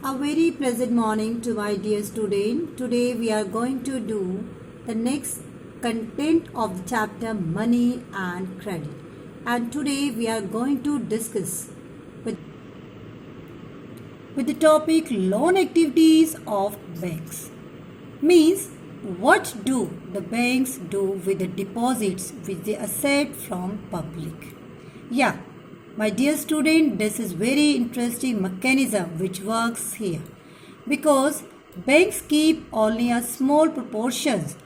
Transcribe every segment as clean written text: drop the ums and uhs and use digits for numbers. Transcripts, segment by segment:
A very pleasant morning to my dear student. Today we are going to do the next content of the chapter Money and Credit. And today we are going to discuss with the topic loan activities of banks. Means what do the banks do with the deposits which they accept from public? Yeah, my dear student, this is very interesting mechanism which works here because banks keep only a small proportions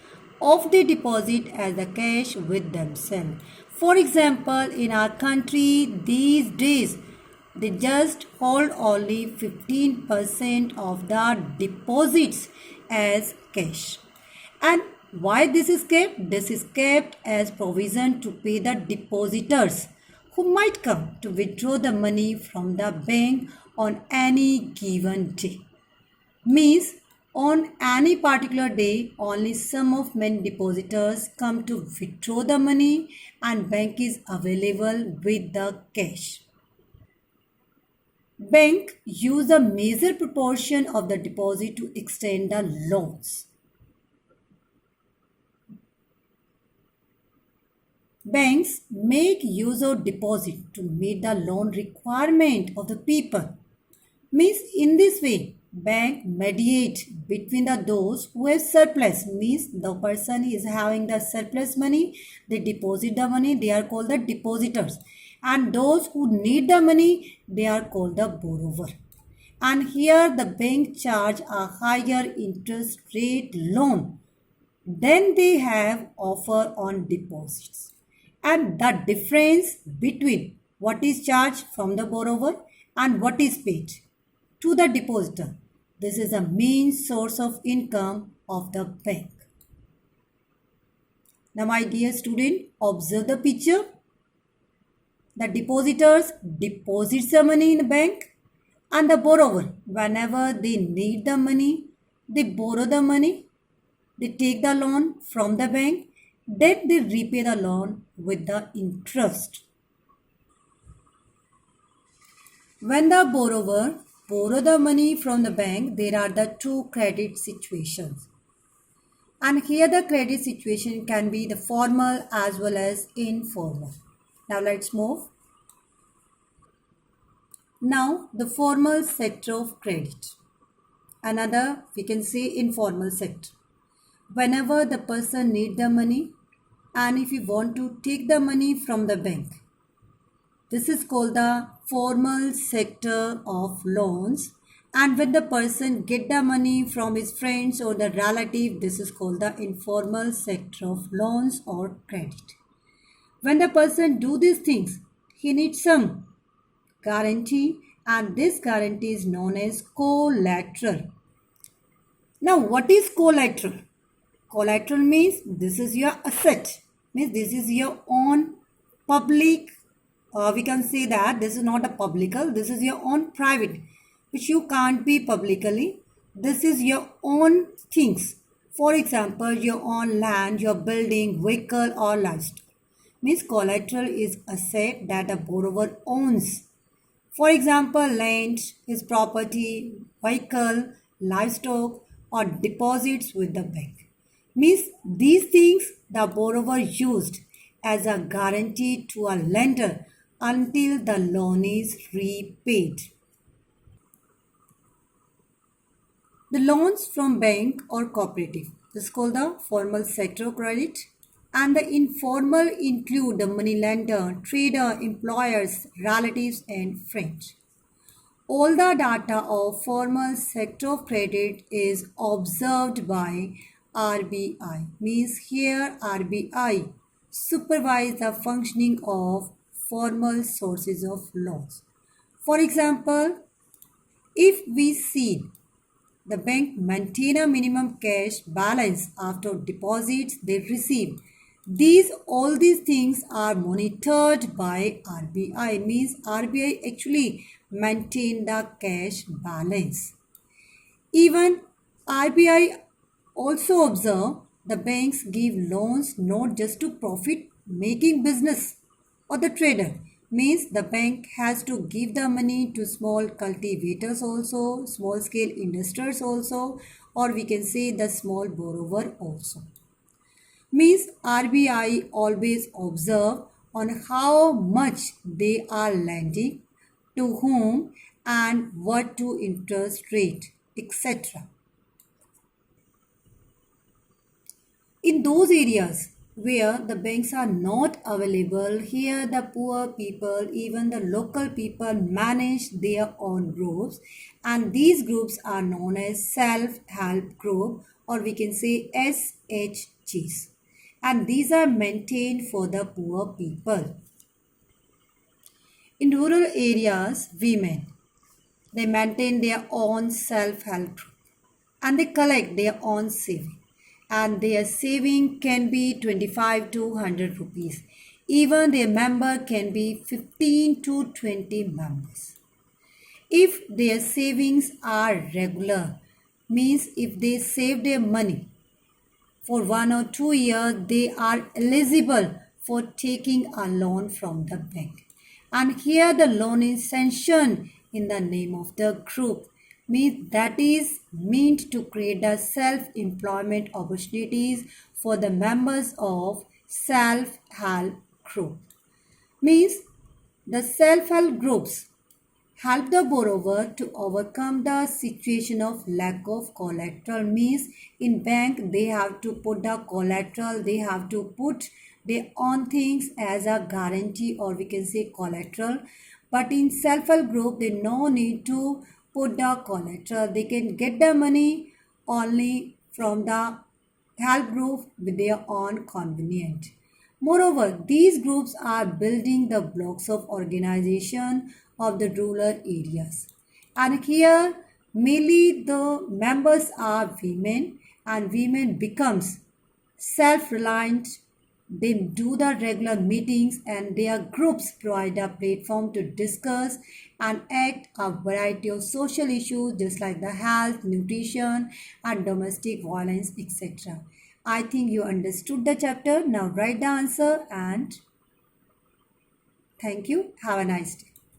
of the deposit as the cash with themselves. For example, in our country these days they just hold only 15% of the deposits as cash. And why this is kept? This is kept as provision to pay the depositors who might come to withdraw the money from the bank on any given day. Means on any particular day, only some of many depositors come to withdraw the money and bank is available with the cash. Bank use a major proportion of the deposit to extend the loans. Banks make use of deposit to meet the loan requirement of the people. Means in this way, bank mediate between those who have surplus. Means the person is having the surplus money, they deposit the money, they are called the depositors. And those who need the money, they are called the borrower. And here the bank charge a higher interest rate loan than they have offer on deposits. And the difference between what is charged from the borrower and what is paid to the depositor. This is the main source of income of the bank. Now my dear student, observe the picture. The depositors deposit the money in the bank and the borrower, whenever they need the money, they borrow the money, they take the loan from the bank, then they repay the loan with the interest. When the borrower borrow the money from the bank, there are the two credit situations. And here the credit situation can be the formal as well as informal. Now let's move. Now the formal sector of credit. Another we can say informal sector. Whenever the person need the money and if you want to take the money from the bank, this is called the formal sector of loans. And when the person get the money from his friends or the relative, this is called the informal sector of loans or credit. When the person do these things, he needs some guarantee and this guarantee is known as collateral. Now what is collateral? Collateral means this is your asset. Means this is your own public. We can say that this is not a publical. This is your own private, which you can't be publicly. This is your own things. For example, your own land, your building, vehicle or livestock. Means collateral is asset that a borrower owns. For example, land, his property, vehicle, livestock or deposits with the bank. Means these things the borrower used as a guarantee to a lender until the loan is repaid. The loans from bank or cooperative, this is called the formal sector of credit, and the informal include the money lender, trader, employers, relatives and friends. All the data of formal sector of credit is observed by RBI. Means here RBI supervise the functioning of formal sources of loans. For example, if we see the bank maintain a minimum cash balance after deposits they receive, all these things are monitored by RBI. Means RBI actually maintain the cash balance. Even RBI also observe the banks give loans not just to profit making business or the trader, means the bank has to give the money to small cultivators also, small scale investors also, or we can say the small borrower also. Means RBI always observe on how much they are lending, to whom, and what to interest rate, etc. In those areas where the banks are not available, here the poor people, even the local people, manage their own groups, and these groups are known as self-help group, or we can say SHGs, and these are maintained for the poor people. In rural areas, women, they maintain their own self-help group and they collect their own saving, and their saving can be 25 to 100 rupees. Even their member can be 15 to 20 members. If their savings are regular, means if they save their money for 1 or 2 years, they are eligible for taking a loan from the bank. And here the loan is sanctioned in the name of the group. Means that is meant to create the self-employment opportunities for the members of self-help group. Means the self-help groups help the borrower to overcome the situation of lack of collateral. Means in bank they have to put the collateral, they have to put their own things as a guarantee, or we can say collateral, but in self-help group they no need to put the collateral, they can get the money only from the help group with their own convenient. Moreover, these groups are building the blocks of organization of the rural areas. And here, mainly the members are women, and women becomes self-reliant. They do the regular meetings, and their groups provide a platform to discuss and act a variety of social issues just like the health, nutrition, and domestic violence, etc. I think you understood the chapter. Now write the answer, and thank you. Have a nice day.